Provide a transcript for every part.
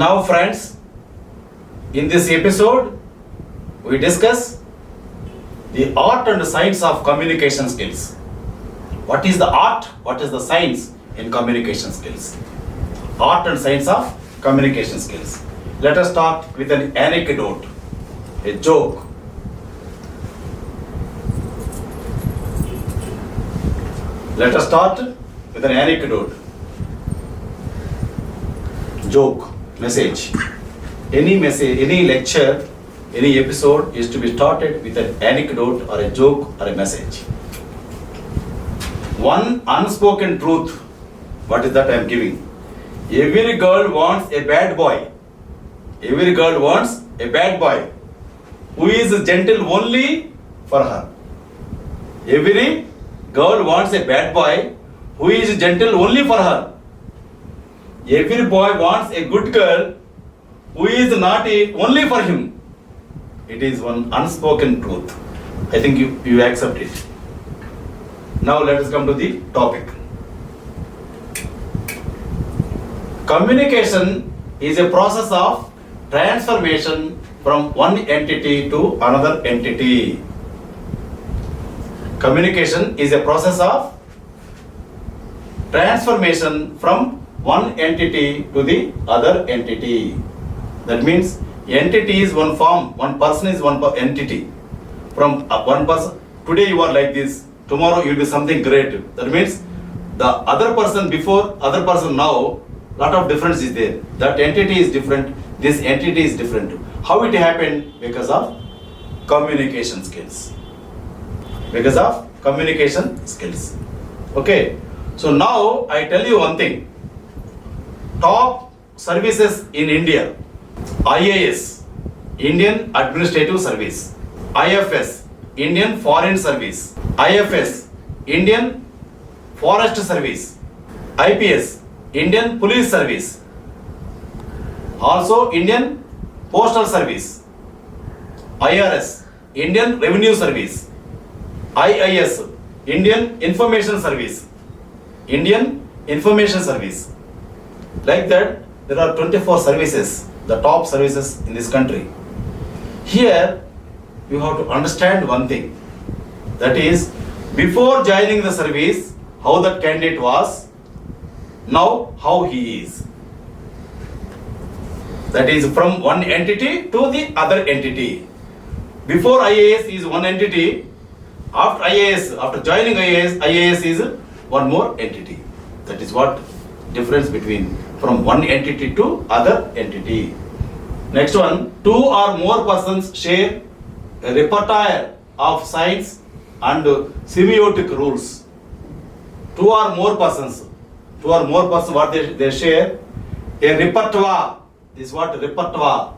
Now friends, in this episode, we discuss the art and science of communication skills. What is the art? What is the science in communication skills? Art and science of communication skills. Let us start with an anecdote, a joke. Let us start with an anecdote, joke, message. Any message, any lecture, any episode is to be started with an anecdote or a joke or a message. One unspoken truth, what is that I am giving? Every girl wants a bad boy. Every girl wants a bad boy who is gentle only for her. Every girl wants a bad boy who is gentle only for her. Every boy wants a good girl who is naughty only for him. It is one unspoken truth. I think you accept it. Now let us come to the topic. Communication is a process of transformation from one entity to another entity. Communication is a process of transformation from one entity to the other entity. That means entity is one form, one person is one entity. From one person, today you are like this, tomorrow you will be something great. That means the other person before, other person now, lot of difference is there. That entity is different, this entity is different. How it happened? Because of communication skills. Because of communication skills. Okay. So now I tell you one thing. Top services in India. IAS, Indian Administrative Service. IFS, Indian Foreign Service. IFS, Indian Forest Service. IPS, Indian Police Service. Also Indian Postal Service. IRS, Indian Revenue Service. IIS, Indian Information Service. Indian Information Service. Like that, there are 24 services, the top services in this country. Here, you have to understand one thing. That is, before joining the service, how that candidate was, now how he is. That is from one entity to the other entity. Before IAS is one entity, after IAS, after joining IAS is one more entity. That is what difference between from one entity to other entity. Next one, two or more persons share a repertoire of signs and semiotic rules. Two or more persons, what they share? A repertoire. This is what repertoire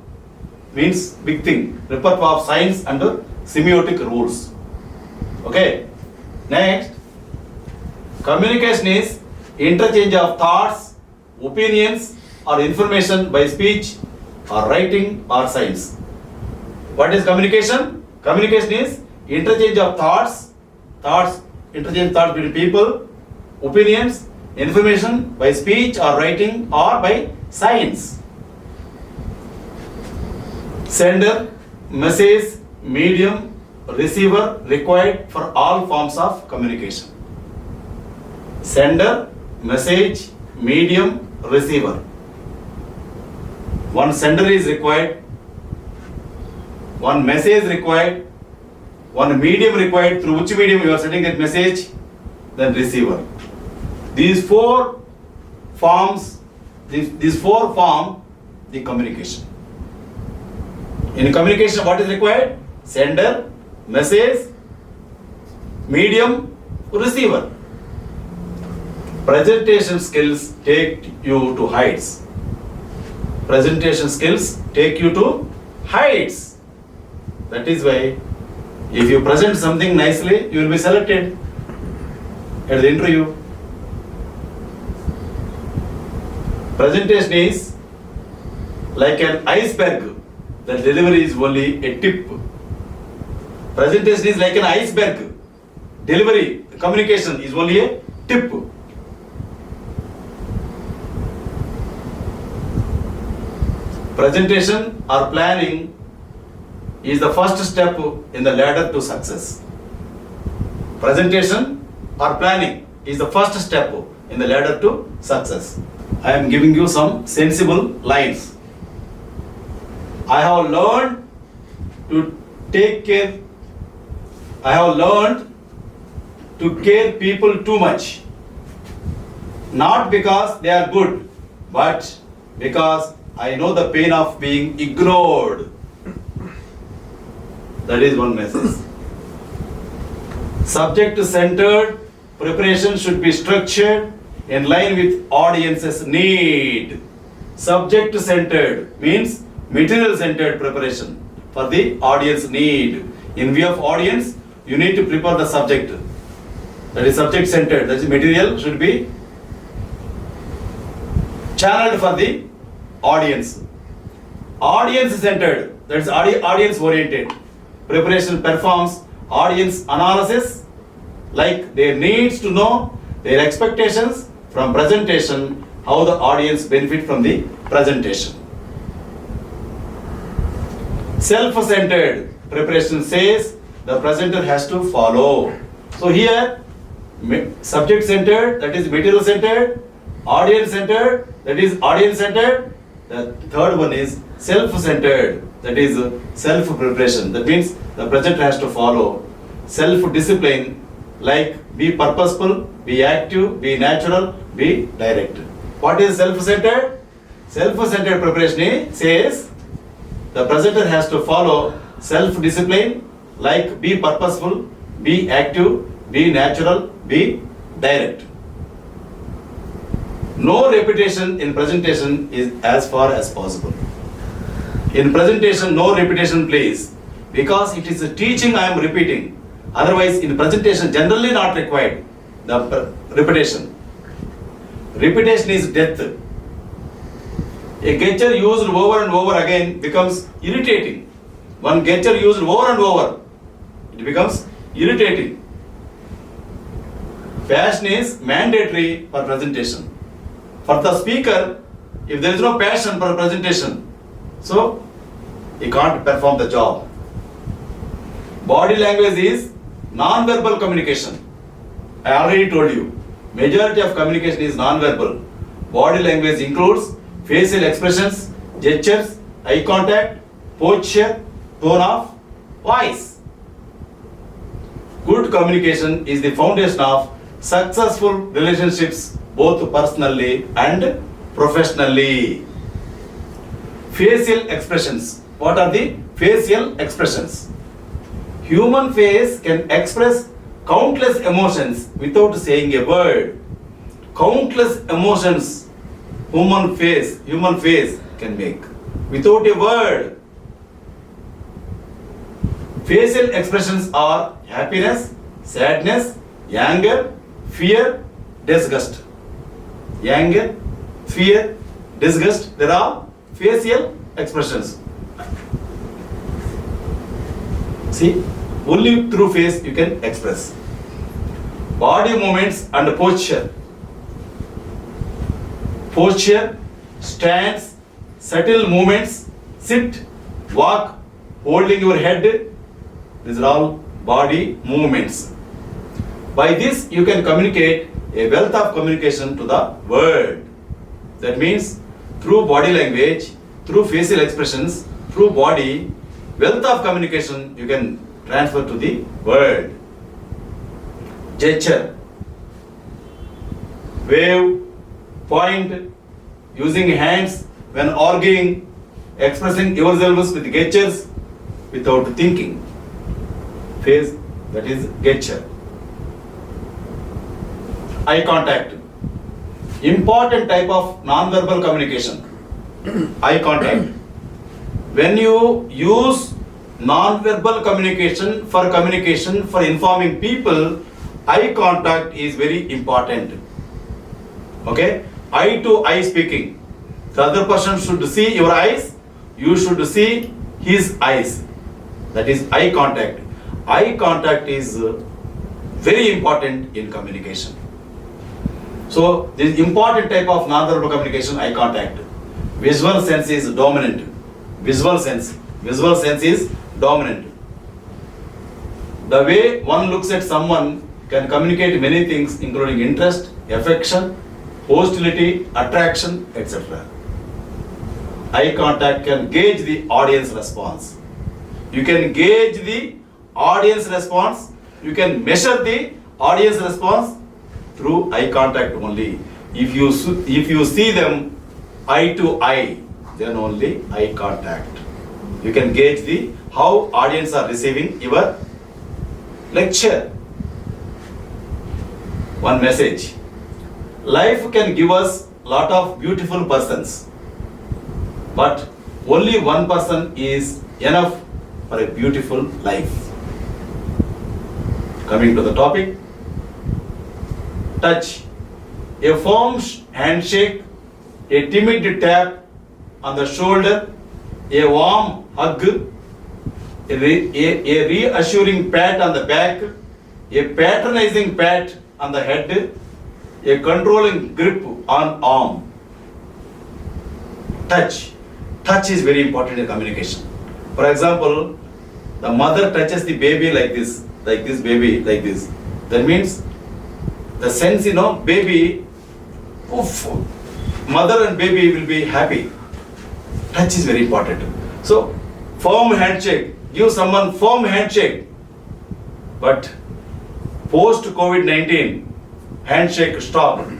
means, big thing. Repertoire of signs and semiotic rules. Okay. Next, communication is interchange of thoughts, opinions or information by speech or writing or signs. What is communication? Communication is interchange of thoughts, interchange thoughts between people, opinions, information by speech or writing or by signs. Sender, message, medium, receiver required for all forms of communication. Sender, message, medium, receiver. One sender is required, one message required, one medium required, through which medium you are sending that message, then receiver. These four forms, these four form the communication. In communication, what is required? Sender, message, medium, receiver. Presentation skills take you to heights. Presentation skills take you to heights. That is why if you present something nicely, you will be selected at the interview. Presentation is like an iceberg. The delivery is only a tip. Presentation is like an iceberg. Delivery, communication is only a tip. Presentation or planning is the first step in the ladder to success. Presentation or planning is the first step in the ladder to success. I am giving you some sensible lines. I have learned to take care. I have learned to care people too much. Not because they are good, but because I know the pain of being ignored. That is one message. Subject-centered preparation should be structured in line with audience's need. Subject-centered means material-centered preparation for the audience need. In view of audience, you need to prepare the subject. That is subject-centered. That is material should be channeled for the audience. Audience-centered. That is audience-oriented. Preparation performs audience analysis, like their needs to know their expectations from presentation, how the audience benefit from the presentation. Self-centered preparation says the presenter has to follow. So here, subject-centered, that is material-centered, audience-centered, that is audience-centered. The third one is self-centered, that is self-preparation. That means the presenter has to follow self-discipline, like be purposeful, be active, be natural, be direct. What is self-centered? Self-centered preparation says the presenter has to follow self-discipline, like be purposeful, be active, be natural, be direct. No repetition in presentation is as far as possible. In presentation, no repetition please, because it is a teaching I am repeating. Otherwise, in presentation, generally not required, the repetition. Repetition is death. A gesture used over and over again becomes irritating. One gesture used over and over, it becomes irritating. Passion is mandatory for presentation. For the speaker, if there is no passion for presentation, so he can't perform the job. Body language is non-verbal communication. I already told you, majority of communication is non-verbal. Body language includes facial expressions, gestures, eye contact, posture, tone of voice. Good communication is the foundation of successful relationships, both personally and professionally. Facial expressions. What are the facial expressions? Human face can express countless emotions without saying a word. Countless emotions human face can make without a word. Facial expressions are happiness, sadness, anger, fear, disgust. Anger, fear, disgust, there are facial expressions. See, only through face you can express. Body movements and posture. Posture, stance, subtle movements, sit, walk, holding your head. These are all body movements. By this you can communicate a wealth of communication to the world. That means through body language, through facial expressions, through body, wealth of communication you can transfer to the world. Gesture. Wave, point, using hands when arguing, expressing yourselves with gestures without thinking. Face, that is gesture. Eye contact. Important type of non-verbal communication. Eye contact. When you use non-verbal communication for informing people, eye contact is very important. Okay? Eye to eye speaking. The other person should see your eyes, you should see his eyes. That is eye contact. Eye contact is very important in communication. So, this important type of non-verbal communication, eye contact. Visual sense is dominant. Visual sense is dominant. The way one looks at someone can communicate many things, including interest, affection, hostility, attraction, etc. Eye contact can gauge the audience response. You can gauge the audience response. You can measure the audience response through eye contact only. If you see them eye to eye, then only eye contact. You can gauge the how audience are receiving your lecture. One message. Life can give us lot of beautiful persons, but only one person is enough for a beautiful life. Coming to the topic, touch. A firm handshake, a timid tap on the shoulder, a warm hug, a reassuring pat on the back, a patronizing pat on the head, a controlling grip on arm. Touch. Touch is very important in communication. For example, the mother touches the baby like this baby like this. That means the sense, baby, oof, mother and baby will be happy. Touch is very important. So, firm handshake, give someone firm handshake. But post-COVID-19, handshake stopped.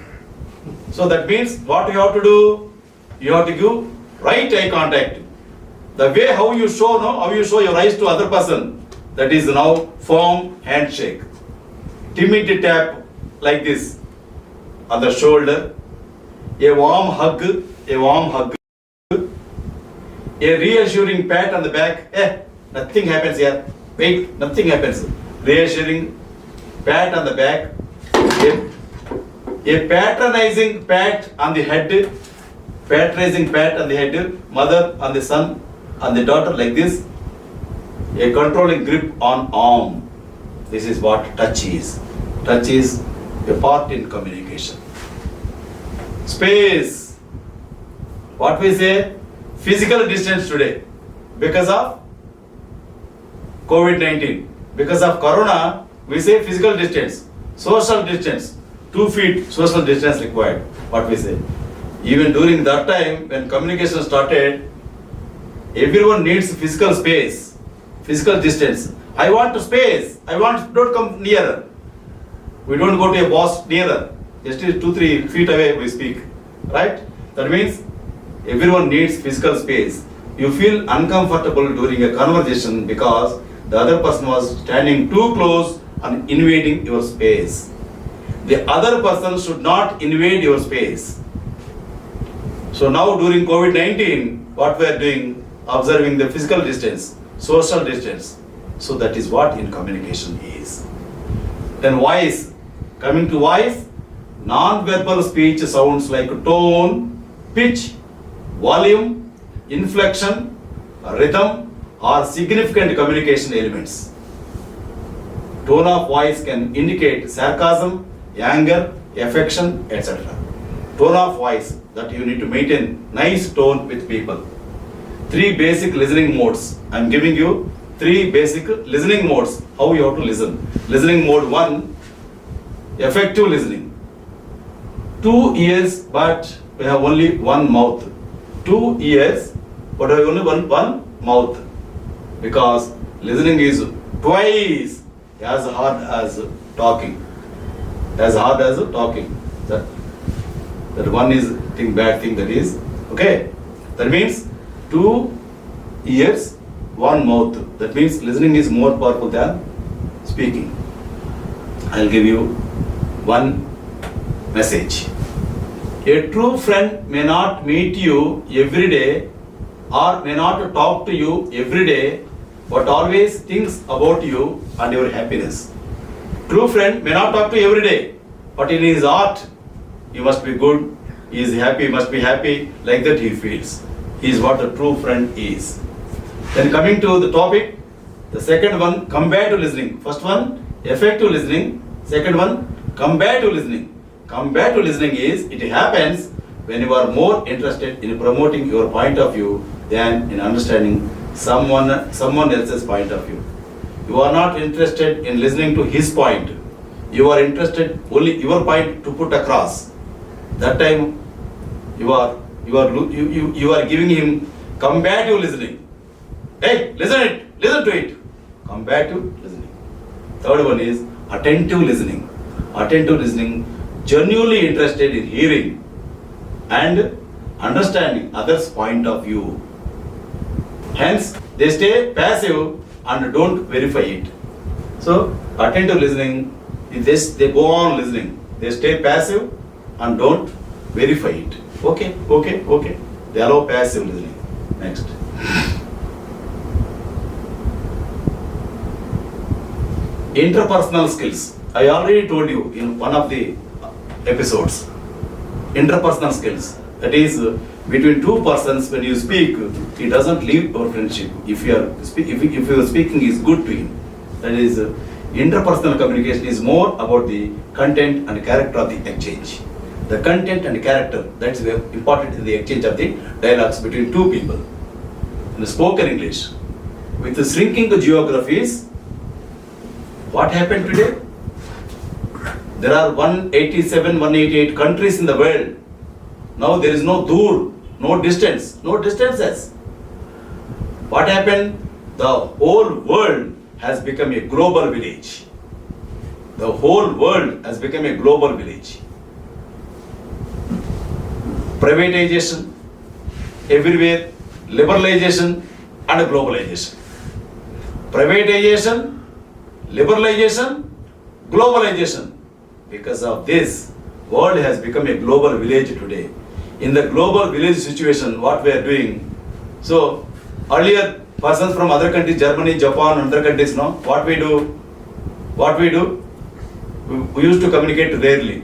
So that means what you have to do? You have to give right eye contact. The way how you show your eyes to other person, that is now firm handshake. Timid tap like this on the shoulder, a warm hug, a reassuring pat on the back. Nothing happens here. Wait, nothing happens. Reassuring pat on the back, a patronizing pat on the head, mother on the son, on the daughter like this, a controlling grip on arm. This is what touch is. Touch is a part in communication. Space. What we say? Physical distance today because of COVID-19. Because of Corona, we say physical distance, social distance, 2 feet social distance required. What we say? Even during that time when communication started, everyone needs physical space, physical distance. I want space. Don't come nearer. We don't go to a boss nearer. Just 2-3 feet away we speak. Right? That means everyone needs physical space. You feel uncomfortable during a conversation because the other person was standing too close and invading your space. The other person should not invade your space. So now during COVID-19, what we are doing, observing the physical distance, social distance. So that is what in communication is. Then voice. Coming to voice, non-verbal speech sounds like tone, pitch, volume, inflection, rhythm are significant communication elements. Tone of voice can indicate sarcasm, anger, affection, etc. Tone of voice, that you need to maintain nice tone with people. 3 basic listening modes. I am giving you 3 basic listening modes, how you have to listen. Listening mode 1, effective listening. 2 ears, but we have only 1 mouth. 2 ears, but we have only one mouth. Because listening is twice as hard as talking. That one is bad thing that is. Okay? That means 2 ears, 1 mouth. That means listening is more powerful than speaking. I'll give you one message. A true friend may not meet you every day or may not talk to you every day, but always thinks about you and your happiness. True friend may not talk to you every day, but in his heart, he must be good, he is happy, he must be happy, like that he feels. He is what a true friend is. Then coming to the topic, the second one, combative listening. First one, effective listening. Second one, combative listening. Combative listening is, it happens when you are more interested in promoting your point of view than in understanding someone else's point of view. You are not interested in listening to his point. You are interested only your point to put across. That time you are giving him combative listening. Hey, listen to it. Combative listening. Third one is attentive listening. Attentive listening, genuinely interested in hearing and understanding others' point of view. Hence, they stay passive and don't verify it. So, attentive listening is this, they go on listening. They stay passive and don't verify it. Okay. They allow passive listening. Next. Interpersonal skills. I already told you in one of the episodes. Interpersonal skills. That is, between two persons, when you speak, it doesn't leave your friendship. If your speaking is good to him, that is, interpersonal communication is more about the content and character of the exchange. The content and character, that's important in the exchange of the dialogues between two people. In the spoken English, with the shrinking geographies, what happened today? There are 187, 188 countries in the world. Now there is no dur, no distances. What happened? The whole world has become a global village. The whole world has become a global village. Privatization, everywhere, liberalization and globalization. Privatization, liberalization, globalization. Because of this, world has become a global village today. In the global village situation, what we are doing, so earlier persons from other countries, Germany, Japan, and other countries, no, what we do? We used to communicate rarely,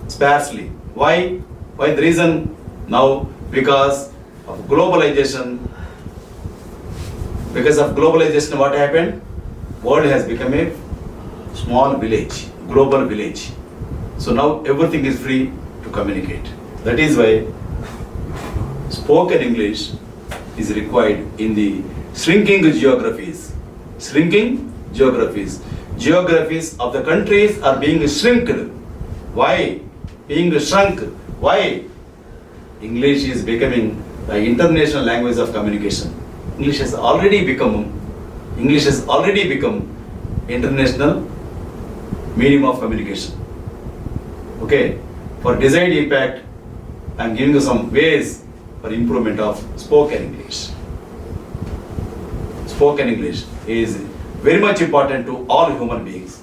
sparsely. Why? The reason now, because of globalization. Because of globalization, what happened? World has become a small village, global village. So now everything is free to communicate. That is why spoken English is required in the shrinking geographies. Shrinking geographies. Geographies of the countries are being shrinked. Why? Being shrunk. Why? English is becoming the international language of communication. English has already become international medium of communication. Okay, for desired impact, I am giving you some ways for improvement of spoken English. Spoken English is very much important to all human beings.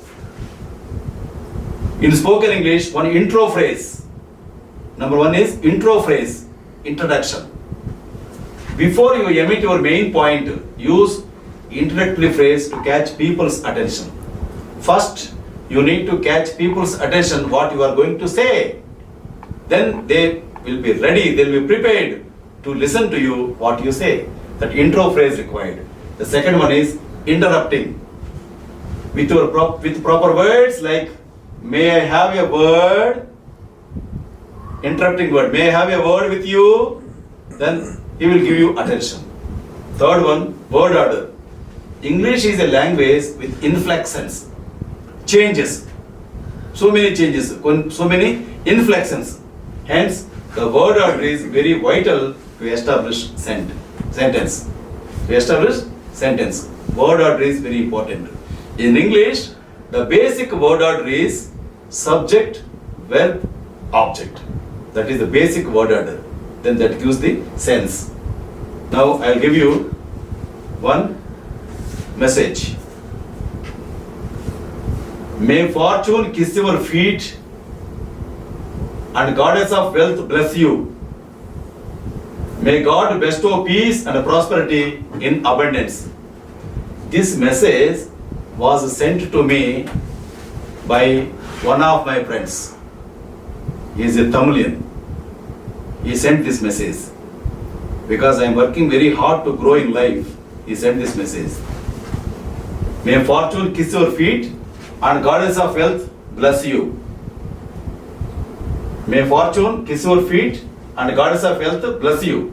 In spoken English, one intro phrase. Number one is intro phrase, introduction. Before you emit your main point, use introductory phrase to catch people's attention. First, you need to catch people's attention what you are going to say. Then they will be ready, they will be prepared to listen to you what you say. That intro phrase required. The second one is interrupting. With proper words like, may I have a word? Interrupting word, may I have a word with you? Then he will give you attention. Third one, word order. English is a language with inflections, changes. So many changes, so many inflections. Hence, the word order is very vital to establish sentence. To establish sentence, word order is very important. In English, the basic word order is subject, verb, object. That is the basic word order. Then that gives the sense. Now I'll give you one message. May fortune kiss your feet and goddess of wealth bless you. May God bestow peace and prosperity in abundance. This message was sent to me by one of my friends. He is a Tamilian. He sent this message. Because I am working very hard to grow in life, he sent this message. May fortune kiss your feet and goddess of wealth bless you. May fortune kiss your feet and goddess of health bless you.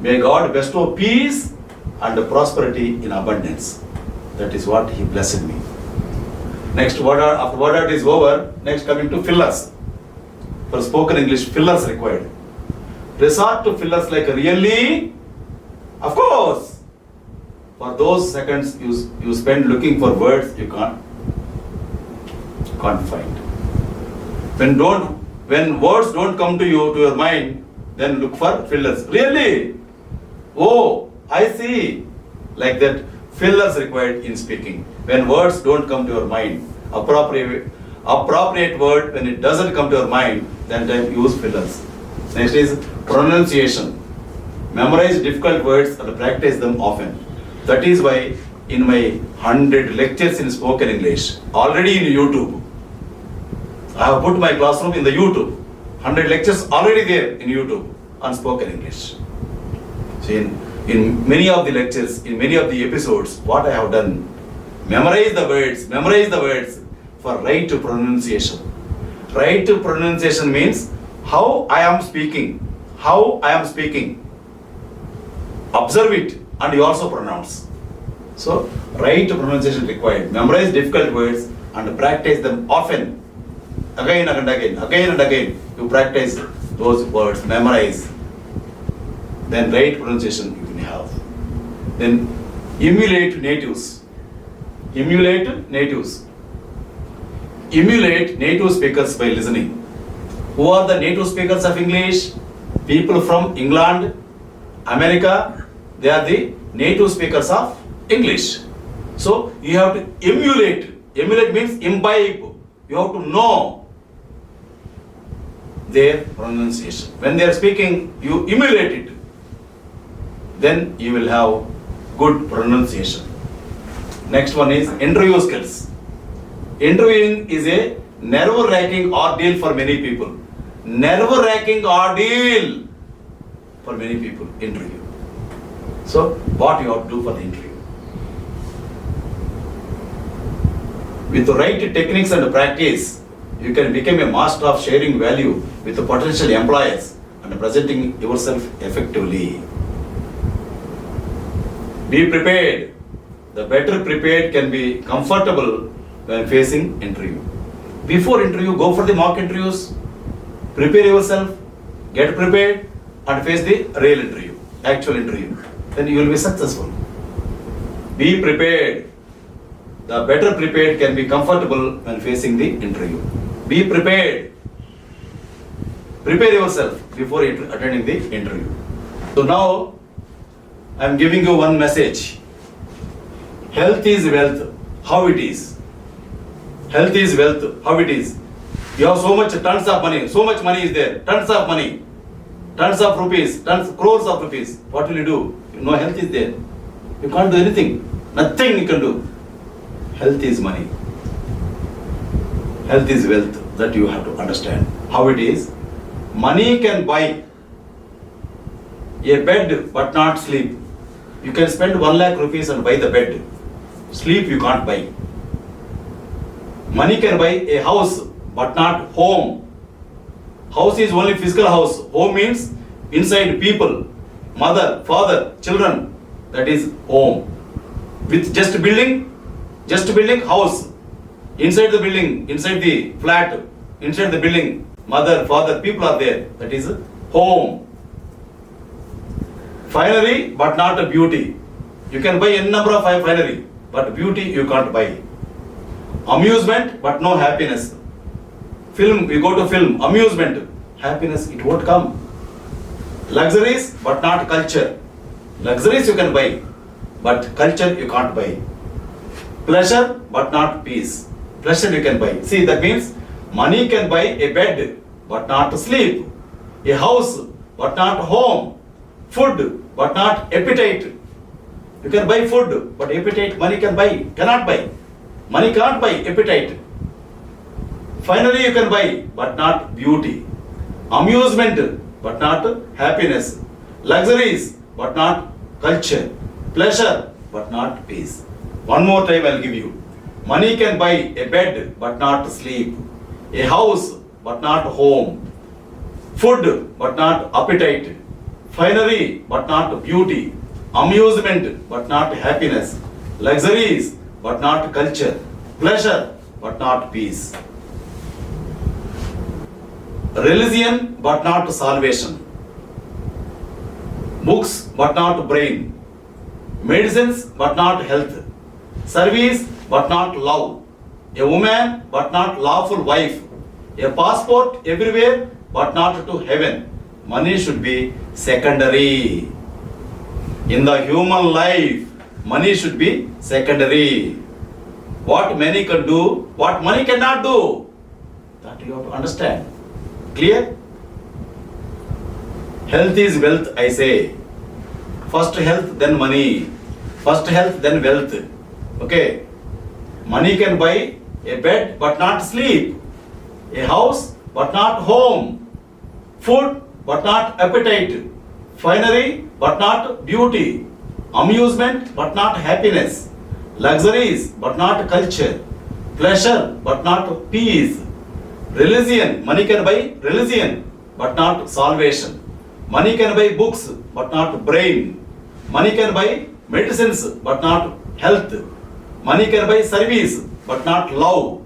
May God bestow peace and prosperity in abundance. That is what he blessed me. Next, after word art is over, next coming to fillers. For spoken English, fillers required. Resort to fillers like really, of course. For those seconds you spend looking for words you can't find. When words don't come to your mind, then look for fillers. Really? Oh, I see. Like that, fillers required in speaking. When words don't come to your mind, appropriate word, when it doesn't come to your mind, then use fillers. Next is pronunciation. Memorize difficult words and practice them often. That is why in my 100 lectures in spoken English, already in YouTube, I have put my classroom in the YouTube. 100 lectures already there in YouTube on spoken English. So in many of the lectures, in many of the episodes, what I have done, memorize the words for right to pronunciation. Right to pronunciation means how I am speaking. Observe it and you also pronounce. So, right to pronunciation required. Memorize difficult words and practice them often. Again and again. You practice those words, memorize. Then right pronunciation you can have. Then emulate natives. Emulate native speakers by listening. Who are the native speakers of English? People from England, America, they are the native speakers of English. So you have to emulate. Emulate means imbibe. You have to know their pronunciation. When they are speaking, you emulate it. Then you will have good pronunciation. Next one is interview skills. Interviewing is a nerve-wracking ordeal for many people. Nerve-wracking ordeal for many people, interview. So, what you have to do for the interview? With the right techniques and practice, you can become a master of sharing value with the potential employers and presenting yourself effectively. Be prepared. The better prepared can be comfortable when facing interview. Before interview, go for the mock interviews. Prepare yourself, get prepared and face the real interview, actual interview. Then you will be successful. Be prepared. The better prepared can be comfortable when facing the interview. Be prepared. Prepare yourself before attending the interview. So now, I am giving you one message. Health is wealth. How it is? Health is wealth. How it is? You have so much, tons of money. So much money is there. Tons of money. Tons of rupees. Crores of rupees. What will you do? No health is there. You can't do anything. Nothing you can do. Health is money. Health is wealth. That you have to understand. How it is? Money can buy a bed but not sleep. You can spend 1 lakh rupees and buy the bed. Sleep you can't buy. Money can buy a house but not home. House is only physical house. Home means inside people, mother, father, children. That is home. With just building house. Inside the building, inside the flat, inside the building, mother, father, people are there. That is home. Finery but not a beauty. You can buy n number of finery, but beauty you can't buy. Amusement but no happiness. Film, we go to film, amusement, happiness it won't come. Luxuries but not culture. Luxuries you can buy, but culture you can't buy. Pleasure but not peace. Pleasure you can buy. See, that means money can buy a bed but not sleep. A house but not home. Food but not appetite. You can buy food, but appetite money cannot buy. Money can't buy appetite. Finally you can buy, but not beauty. Amusement, but not happiness. Luxuries, but not culture. Pleasure, but not peace. One more time I'll give you. Money can buy a bed, but not sleep. A house, but not home. Food but not appetite. Finery but not beauty. Amusement but not happiness. Luxuries but not culture. Pleasure but not peace. Religion but not salvation. Books but not brain. Medicines but not health. Service but not love. A woman but not lawful wife. A passport everywhere but not to heaven. Money should be secondary. In the human life, money should be secondary. What money can do, what money cannot do, that you have to understand. Clear? Health is wealth, I say. First health, then money. First health, then wealth. Okay. Money can buy a bed but not sleep. A house but not home. Food but not appetite. Finery but not beauty. Amusement but not happiness. Luxuries but not culture. Pleasure but not peace. Religion, money can buy religion but not salvation. Money can buy books but not brain. Money can buy medicines but not health. Money can buy service but not love.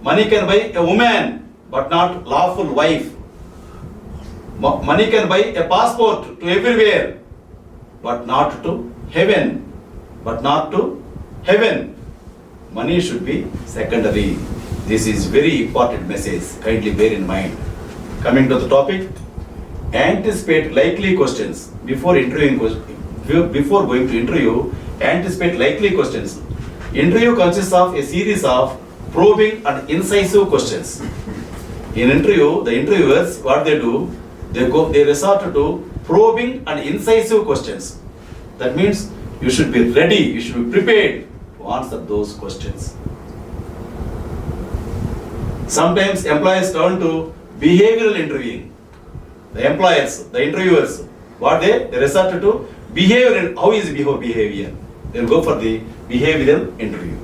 Money can buy a woman but not lawful wife. Money can buy a passport to everywhere but not to heaven. But not to heaven. Money should be secondary. This is very important message. Kindly bear in mind. Coming to the topic, anticipate likely questions before going to interview. Anticipate likely questions. Interview consists of a series of probing and incisive questions. In interview, the interviewers, what they do, they resort to probing and incisive questions. That means you should be ready, you should be prepared to answer those questions. Sometimes employees turn to behavioral interviewing. The employers, the interviewers, what they resort to behavioral. How is behavior? They'll go for the behavioral interview.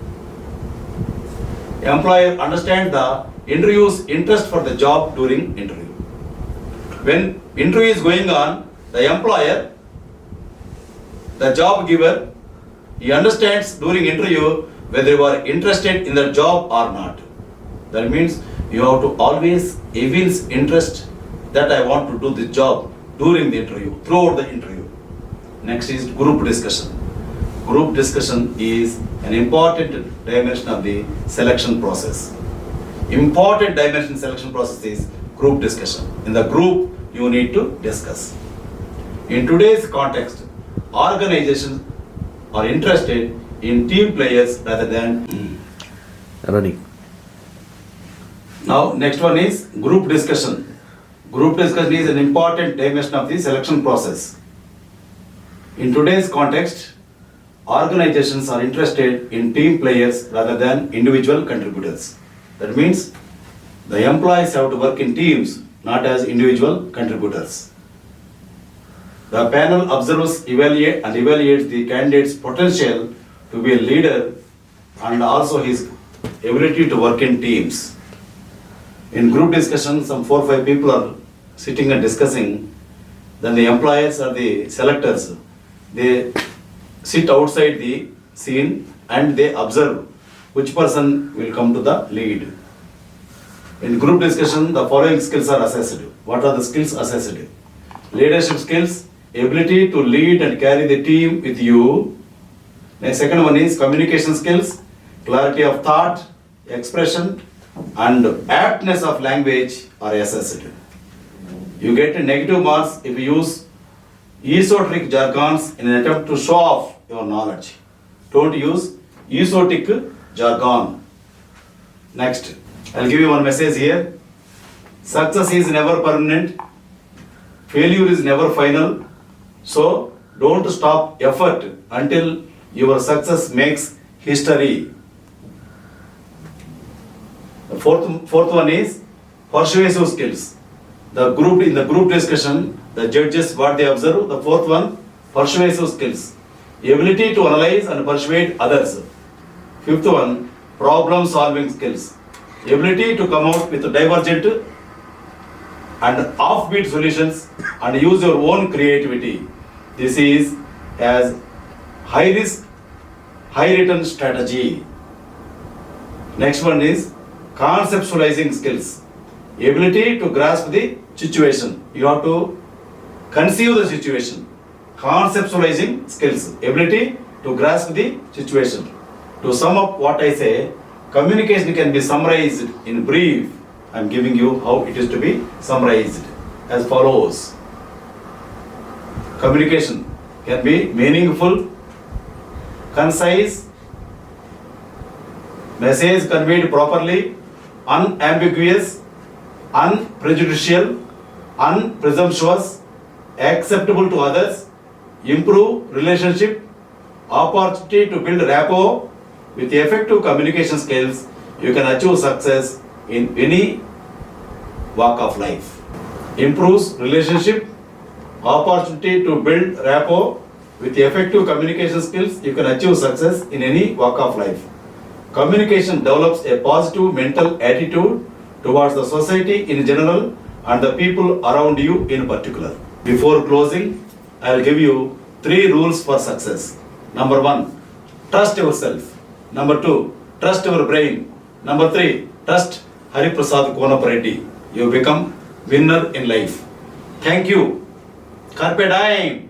Employer understand the interviewer's interest for the job during interview. When interview is going on, the employer, the job giver, he understands during interview whether you are interested in the job or not. That means you have to always evince interest that I want to do the job during the interview, throughout the interview. Next is group discussion. Group discussion is an important dimension of the selection process. Important dimension selection process is group discussion. In the group, you need to discuss. In today's context, organizations are interested in team players rather than running. Now, next one is group discussion. Group discussion is an important dimension of the selection process. In today's context, organizations are interested in team players rather than individual contributors. That means the employees have to work in teams, not as individual contributors. The panel observes, evaluates the candidate's potential to be a leader and also his ability to work in teams. In group discussion, some 4 or 5 people are sitting and discussing. Then the employers or the selectors, they sit outside the scene and they observe which person will come to the lead. In group discussion, the following skills are assessed. What are the skills assessed? Leadership skills, ability to lead and carry the team with you. Next, second one is communication skills, clarity of thought, expression, and aptness of language are assessed. You get negative marks if you use esoteric jargons in an attempt to show off your knowledge. Don't use esoteric jargon. Next, I'll give you one message here. Success is never permanent. Failure is never final. So don't stop effort until your success makes history. The fourth one is persuasive skills. In the group discussion, the judges, what they observe. The fourth one, persuasive skills. Ability to analyze and persuade others. Fifth one, problem solving skills. Ability to come out with divergent and offbeat solutions and use your own creativity. This is as high risk, high return strategy. Next one is conceptualizing skills. Ability to grasp the situation. You have to conceive the situation. Conceptualizing skills. Ability to grasp the situation. To sum up what I say, communication can be summarized in brief. I am giving you how it is to be summarized as follows. Communication can be meaningful, concise, message conveyed properly, unambiguous, unprejudicial, unpresumptuous, acceptable to others, improve relationship, opportunity to build rapport. With effective communication skills, you can achieve success in any walk of life. Improves relationship, opportunity to build rapport. With effective communication skills, you can achieve success in any walk of life. Communication develops a positive mental attitude towards the society in general and the people around you in particular. Before closing, I will give you 3 rules for success. Number 1, trust yourself. Number 2, trust your brain. Number 3, trust Hariprasad Konapareddy. You become winner in life. Thank you. Carpe diem.